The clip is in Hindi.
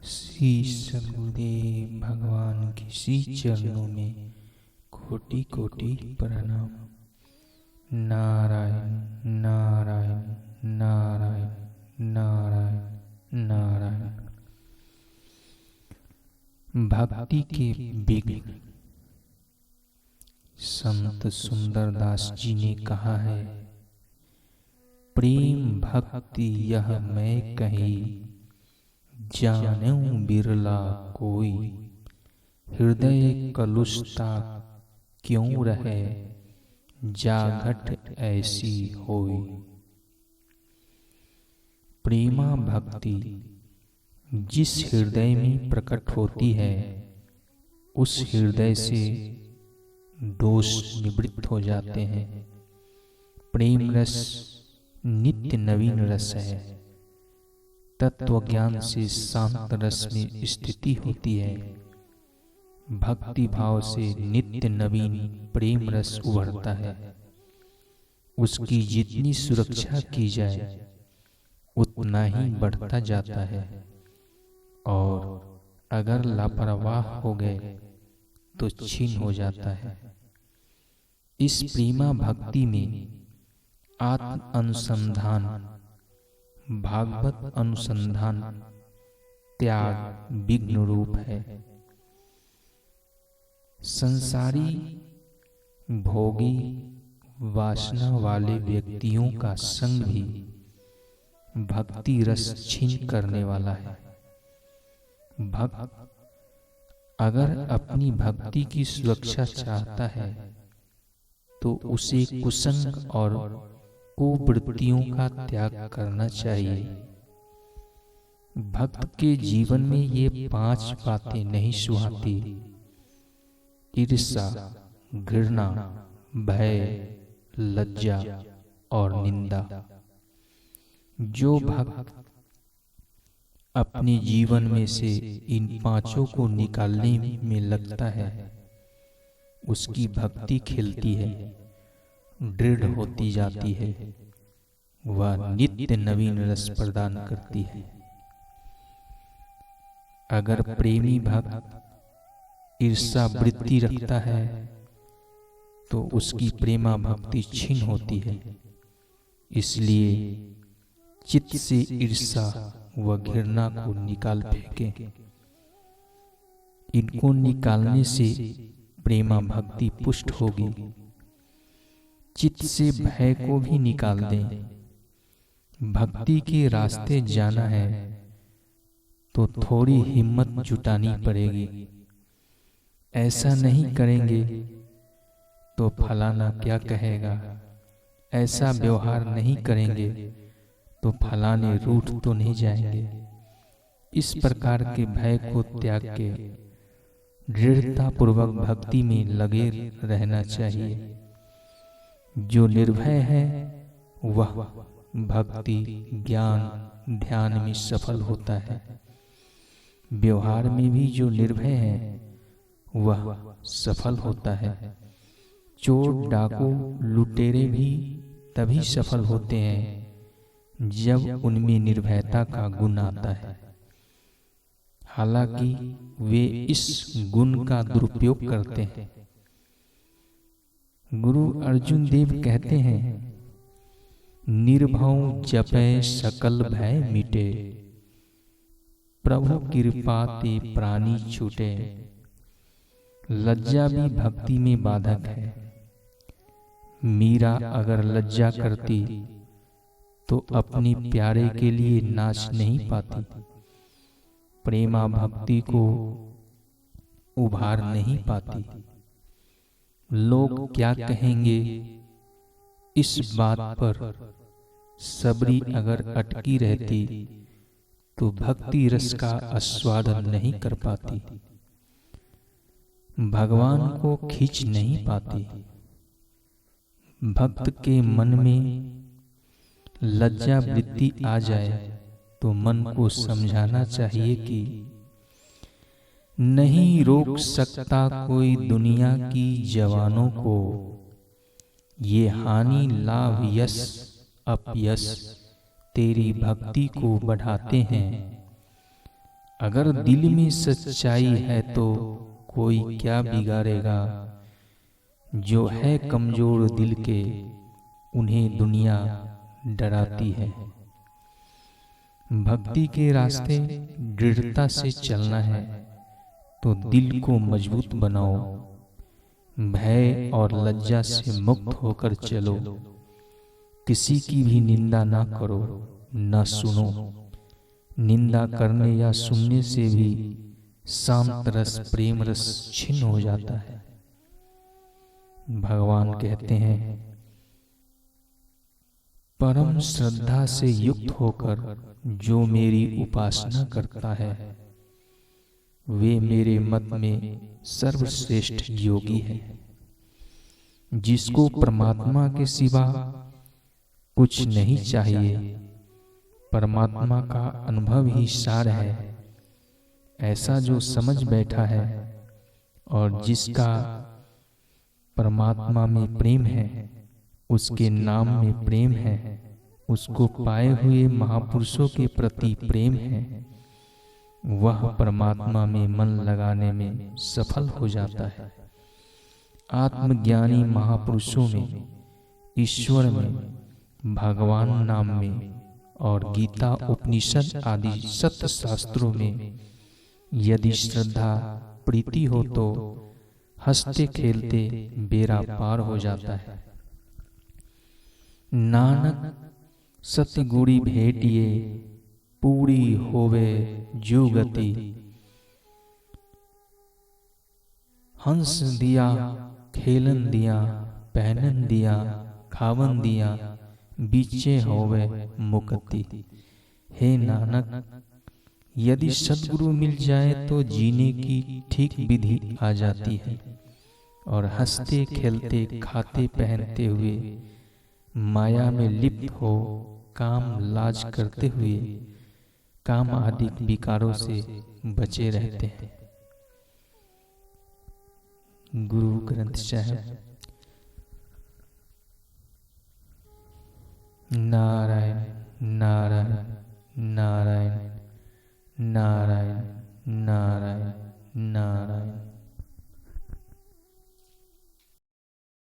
श्री सद्गुरुदेव भगवान के श्री चरणों में कोटि कोटि प्रणाम। नारायण नारायण नारायण नारायण नारायण। भक्ति के विघ्न। संत सुंदरदास जी ने कहा है, प्रेम भक्ति यह मैं कही, जानूं बिरला कोई। हृदय कलुषता क्यों रहे, जाघट ऐसी होई। प्रेमा भक्ति जिस हृदय में प्रकट होती है, उस हृदय से दोष निवृत्त हो जाते हैं। प्रेम रस नित्य नवीन रस है। तत्व ज्ञान से शांत रस में स्थिति होती है। भक्ति भाव से नित्य नवीन प्रेम रस उभरता है। उसकी जितनी सुरक्षा की जाए उतना ही बढ़ता जाता है, और अगर लापरवाह हो गए तो छीन हो जाता है। इस प्रेमा भक्ति में आत्म अनुसंधान, भागवत अनुसंधान, त्याग विघ्न रूप है। संसारी भोगी वासना वाले व्यक्तियों का संग भी भक्ति रस छीन करने वाला है। भक्त अगर अपनी भक्ति की सुरक्षा चाहता है तो उसे कुसंग और कुवृत्तियों का त्याग करना चाहिए। भक्त के जीवन में ये 5 बातें नहीं सुहाती: ईर्ष्या, घृणा, भय, लज्जा और निंदा। जो भक्त अपने जीवन में से इन 5 को निकालने में लगता है, उसकी भक्ति खिलती है, दृढ़ होती जाती है। वह नित्य नवीन रस प्रदान करती है। अगर प्रेमी भक्त ईर्ष्या वृत्ति रखता है तो उसकी प्रेमा भक्ति छीन होती है। इसलिए चित्त से ईर्ष्या व घृणा को निकाल फेंकें। इनको निकालने से प्रेमा भक्ति पुष्ट होगी। चित्त से भय को भी निकाल दें। भक्ति के रास्ते जाना है तो थोड़ी हिम्मत जुटानी पड़ेगी। ऐसा नहीं करेंगे तो फलाना क्या कहेगा, ऐसा व्यवहार नहीं करेंगे तो फलाने रूठ तो नहीं जाएंगे। इस प्रकार के भय को त्याग के दृढ़ता पूर्वक भक्ति में लगे रहना चाहिए। जो निर्भय है वह भक्ति, ज्ञान, ध्यान में सफल होता है। व्यवहार में भी जो निर्भय है वह सफल होता है। चोर, डाकू, लुटेरे भी तभी सफल होते हैं जब उनमें निर्भयता का गुण आता है। हालांकि वे इस गुण का दुरुपयोग करते हैं। गुरु अर्जुन देव कहते हैं, निर्भय जपै सकल भय मिटे, प्रभु कृपा ते प्राणी छूटे। लज्जा भी भक्ति में बाधक है। मीरा अगर लज्जा करती तो अपने प्यारे के लिए नाच नहीं पाती, प्रेमा भक्ति को उभार नहीं पाती। लोग क्या कहेंगे, इस बात पर सबरी अगर अटकी रहती तो भक्ति रस का आस्वादन नहीं कर पाती, भगवान को खींच नहीं पाती। भक्त के मन में लज्जा वृत्ति आ जाए तो मन को समझाना चाहिए कि नहीं रोक सकता कोई दुनिया की जवानों को, ये हानि लाभ यश अपयश तेरी भक्ति को बढ़ाते हैं। अगर दिल में सच्चाई है तो कोई क्या बिगाड़ेगा। जो है कमजोर दिल के उन्हें दुनिया डराती है। भक्ति के रास्ते दृढ़ता से चलना है तो दिल को मजबूत बनाओ। भय और लज्जा से मुक्त होकर चलो। किसी की भी निंदा ना करो, ना सुनो। निंदा करने या सुनने से भी शांत रस, प्रेम रस छिन्न हो जाता है। भगवान कहते हैं, परम श्रद्धा से युक्त होकर जो मेरी उपासना करता है वे मेरे मत में सर्वश्रेष्ठ योगी है। जिसको परमात्मा के सिवा कुछ नहीं चाहिए, परमात्मा का अनुभव ही सार है, ऐसा जो समझ बैठा है और जिसका परमात्मा में प्रेम है, उसके नाम में प्रेम है, उसको पाए हुए महापुरुषों के प्रति प्रेम है, वह परमात्मा में मन लगाने में सफल हो जाता है। आत्मज्ञानी महापुरुषों में, ईश्वर में, भगवान नाम में और गीता उपनिषद आदि सत्य शास्त्रों में यदि श्रद्धा प्रीति हो तो हंसते खेलते बेड़ा पार हो जाता है। नानक सतगुरु भेटिए पूरी होवे जो गति। हंस दिया, खेलन दिया, पहनन दिया, खावन दिया, बीचे होवे मुक्ति। हे नानक, यदि सद्गुरु मिल जाए तो जीने की ठीक विधि आ जाती है और हंसते खेलते खाते पहनते हुए माया में लिप्त हो काम लाज करते हुए काम आदि विकारों से बचे रहते हैं। गुरु ग्रंथ साहिब। नारायण नारायण।